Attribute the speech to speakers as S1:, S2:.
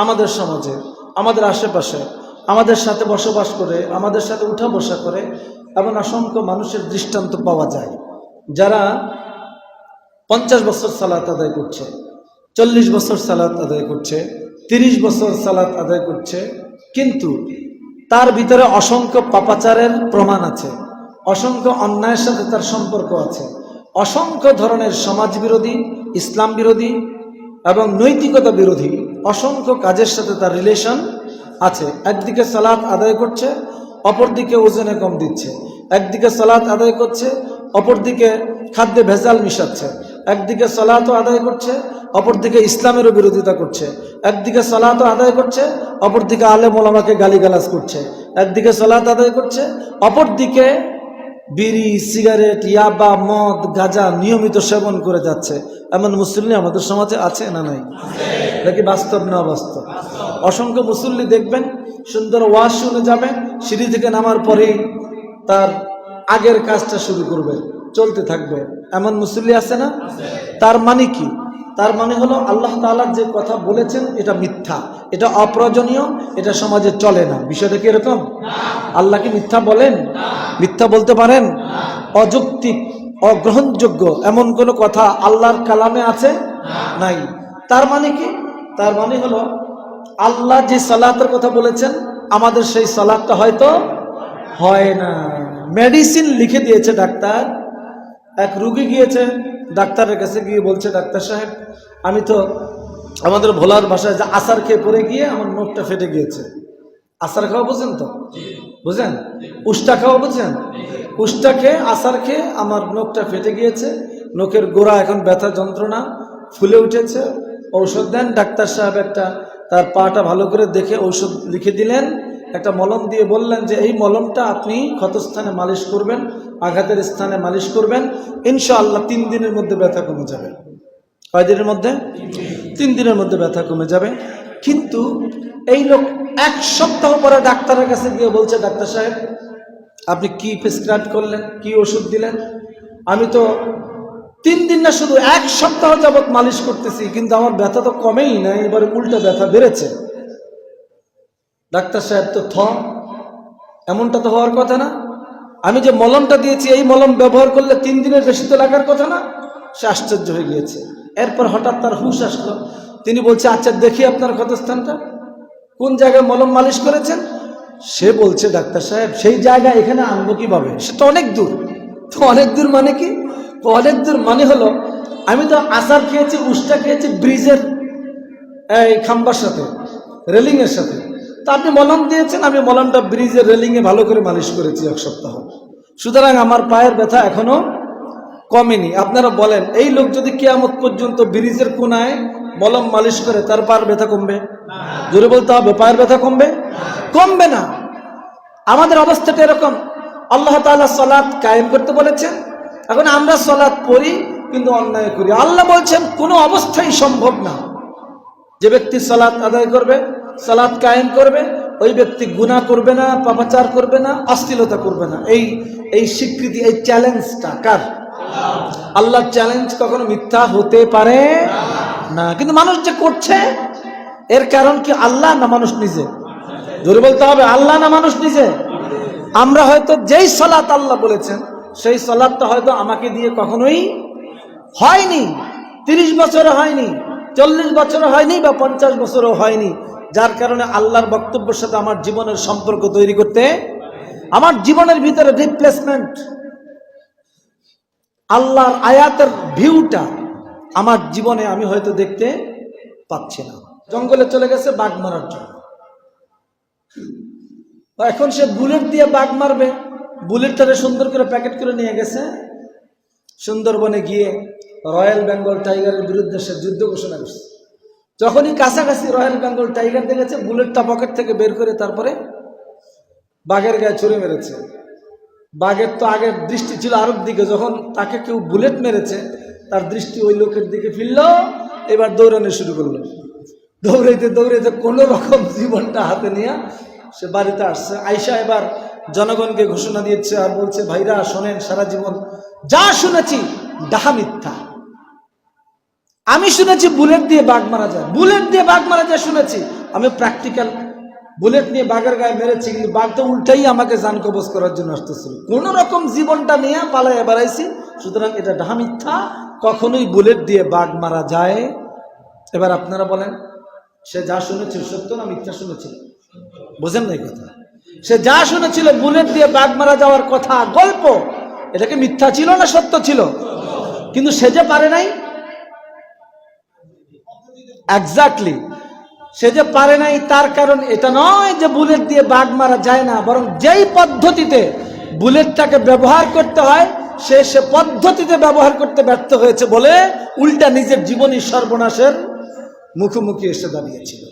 S1: আমাদের সমাজে, আমাদের আশেপাশে, আমাদের সাথে বসবাস করে, আমাদের সাথে উঠা বসা করে এমন অসংখ্য মানুষের দৃষ্টান্ত পাওয়া যায় যারা 50 বছর সালাত আদায় করছে, 40 বছর সালাত আদায় করছে, 30 বছর সালাত আদায় করছে, কিন্তু তার ভিতরে অসংখ্য পাপাচারের প্রমাণ আছে, অসংখ্য অন্যায়ের সাথে তার সম্পর্ক আছে, অসংখ্য ধরনের সমাজ বিরোধী, ইসলাম বিরোধী এবং নৈতিকতা বিরোধী অসংখ্য কাজের সাথে তার রিলেশন আছে। একদিকে সালাত আদায় করছে, অপরদিকে ওজনে কম দিচ্ছে, একদিকে সালাত আদায় করছে, অপরদিকে খাদ্যে ভেজাল মিশাচ্ছে, একদিকে সালাতও আদায় করছে, অপরদিকে ইসলামেরও বিরোধিতা করছে, একদিকে সালাতও আদায় করছে, অপরদিকে আলেম ওলামাকে গালিগালাজ করছে, একদিকে সালাত আদায় করছে, অপরদিকে বিড়ি, সিগারেট, ইয়াবা, মদ, গাঁজা নিয়মিত সেবন করে যাচ্ছে। এমন মুসল্লি আমাদের সমাজে আছে না নাই? নাকি বাস্তব না অবাস্তব? অসংখ্য মুসল্লি দেখবেন সুন্দর ওয়াজ শুনে যাবেন, সিঁড়ি থেকে নামার পরেই তার আগের কাজটা শুরু করবে, চলতে থাকবে। এমন মুসল্লি আছে না? তার মানে কি? তার মানে হলো আল্লাহ তাআলা যে কথা বলেছেন এটা মিথ্যা, এটা অপ্রয়োজনীয়, এটা সমাজে চলে না। বিষয়টা কি এরকম? আল্লাহ কি মিথ্যা বলেন? মিথ্যা বলতে পারেন? অযৌক্তিক, অগ্রহণযোগ্য এমন কোনো কথা আল্লাহর কালামে আছে? নাই। তার মানে কি? তার মানে হলো আল্লাহ যে সালাতের কথা বলেছেন আমাদের সেই সালাতটা হয়তো হয় না। মেডিসিন লিখে দিয়েছে ডাক্তার, এক রুগী গিয়েছে ডাক্তারের কাছে, গিয়ে বলছে, ডাক্তার সাহেব আমি তো আমাদের ভোলার ভাষায় যে আচার খেয়ে পড়ে গিয়ে আমার নখটা ফেটে গিয়েছে। আচার খাওয়া বুঝেন তো? বুঝেন? উষ্টা খাওয়া বুঝেন? উষ্টা খেয়ে, আচার খেয়ে আমার নখটা ফেটে গিয়েছে, নখের গোড়া এখন ব্যথা যন্ত্রণা ফুলে উঠেছে, ঔষধ দেন। ডাক্তার সাহেব একটা তার পাটা ভালো করে দেখে ঔষধ লিখে দিলেন, একটা মলম দিয়ে বললেন যে এই মলমটা আপনি ক্ষতস্থানে মালিশ করবেন, আঘাতের স্থানে মালিশ করবেন, ইনশাআল্লাহ 3 দিনের মধ্যে ব্যথা কমে যাবে। কয় দিনের মধ্যে? 3 দিনের মধ্যে ব্যথা কমে যাবে। কিন্তু এই লোক 1 সপ্তাহ পরে ডাক্তারের কাছে গিয়ে বলছে, ডাক্তার সাহেব আপনি কি প্রেসক্রাইব করলেন, কি ওষুধ দিলেন? আমি তো 3 দিন না, শুধু 1 সপ্তাহ যাবৎ মালিশ করতেছি, কিন্তু আমার ব্যথা তো কমেই না, এবারে উল্টো ব্যথা বেড়েছে। ডাক্তার সাহেব তো এমনটা তো হওয়ার কথা না। আমি যে মলমটা দিয়েছি এই মলম ব্যবহার করলে 3 দিনের বেশি তো লাগার কথা না। সে আশ্চর্য হয়ে গিয়েছে। এরপর হঠাৎ তার হুঁশ আসলো, তিনি বলছে, আচ্ছা দেখি আপনার ক্ষতস্থানটা, কোন জায়গায় মলম মালিশ করেছেন? সে বলছে, ডাক্তার সাহেব সেই জায়গা এখানে আনবো কিভাবে, সে তো অনেক দূর। তো অনেক দূর মানে কি? তো অনেক দূর মানে হলো আমি তো আচার খেয়েছি, উষ্টা খেয়েছি ব্রিজের এই খাম্বার সাথে, রেলিং এর সাথে। তা আপনি মলম দিয়েছেন, আমি মলমটা ব্রিজের রেলিংয়ে ভালো করে মালিশ করেছি 1 সপ্তাহ, সুতরাং আমার পায়ের ব্যথা এখনো কমেনি। আপনারা বলেন, এই লোক যদি কিয়ামত পর্যন্ত ব্রিজের কোনায় মলম মালিশ করে, তার পায়ের ব্যথা কমবে? জোরে বলতে হবে, পায়ের ব্যথা কমবে? কমবে না। আমাদের অবস্থাটা এরকম। আল্লাহ তাআলা সালাত কায়েম করতে বলেছেন, এখন আমরা সালাত পড়ি কিন্তু অন্যায় করি। আল্লাহ বলছেন কোনো অবস্থায় সম্ভব না যে ব্যক্তি সালাত আদায় করবে, সালাত কায়েম করবে, ওই ব্যক্তি গুনাহ করবে না, পাপাচার করবে না, অশ্লীলতা করবে না। এই স্বীকৃতি, এই চ্যালেঞ্জটা কার? আল্লাহর চ্যালেঞ্জ কখনো মিথ্যা হতে পারে না। কিন্তু মানুষ যে করছে, এর কারণ কি আল্লাহ না মানুষ নিজে? জোরে বলতে হবে, আল্লাহ না মানুষ নিজে? আমরা হয়তো যেই সালাত আল্লাহ বলেছেন সেই সালাতটা হয়তো আমাকে দিয়ে কখনোই হয়নি, 30 বছরে হয়নি, 40 বছরে হয়নি, বা 50 বছরও হয়নি, যার কারণে আল্লাহর বক্তব্যের সাথে আমার জীবনের সম্পর্ক তৈরি করতে, আমার জীবনের ভিতরে রিপ্লেসমেন্ট, আল্লাহর আয়াতের ভিউটা আমার জীবনে আমি হয়তো দেখতে পাচ্ছি না। জঙ্গলে চলে গেছে বাঘ মারার জন্য, এখন সে বুলেট দিয়ে বাঘ মারবে, বুলেটটারে সুন্দর করে প্যাকেট করে নিয়ে গেছে, সুন্দরবনে গিয়ে রয়্যাল বেঙ্গল টাইগারের বিরুদ্ধে সে যুদ্ধ ঘোষণা করছে। যখনই কাছাকাছি রয়্যাল বেঙ্গল টাইগার দেখেছে, বুলেটটা পকেট থেকে বের করে তারপরে বাঘের গায়ে ছুঁড়ে মেরেছে। বাঘের তো আগের দৃষ্টি ছিল আরেক দিকে, যখন তাকে কেউ বুলেট মেরেছে তার দৃষ্টি ওই লোকের দিকে ফিরল, এবার দৌড়ানো শুরু করলো। দৌড়াইতে দৌড়াইতে কোনো রকম জীবনটা হাতে নিয়ে সে বাড়িতে আসছে। আয়শা এবার জনগণকে ঘোষণা দিয়েছে আর বলছে, ভাইরা শোনেন, সারা জীবন যা শুনেছি ডাহা মিথ্যা। আমি শুনেছি বুলেট দিয়ে বাঘ মারা যায়, বুলেট দিয়ে বাঘ মারা যায় শুনেছি, আমি প্র্যাকটিক্যাল বুলেট নিয়ে বাঘের গায়ে মেরেছি, কিন্তু বাঘ তো উল্টাই আমাকে জান কবজ করার জন্য আসতেছিল, কোন রকম জীবনটা নিয়ে পালাইয়া বেড়াইছি। সুতরাং এটা ডাহা মিথ্যা, কখনোই বুলেট দিয়ে বাঘ মারা যায়। এবার আপনারা বলেন, সে যা শুনেছিল সত্য না মিথ্যা শুনেছিল? বোঝেন না এই কথা? সে যা শুনেছিল বুলেট দিয়ে বাঘ মারা যাওয়ার কথা, গল্প, এটাকে মিথ্যা ছিল না সত্য ছিল? কিন্তু সে যে পারে নাই, এক্স্যাক্টলি, সে যে পারে নাই তার কারণ এটা নয় যে বুলেট দিয়ে বাঘ মারা যায় না, বরং যেই পদ্ধতিতে বুলেটটাকে ব্যবহার করতে হয় সে পদ্ধতিতে ব্যবহার করতে ব্যর্থ হয়েছে বলে উল্টা নিজের জীবনী সর্বনাশের মুখোমুখি এসে দাঁড়িয়েছিল।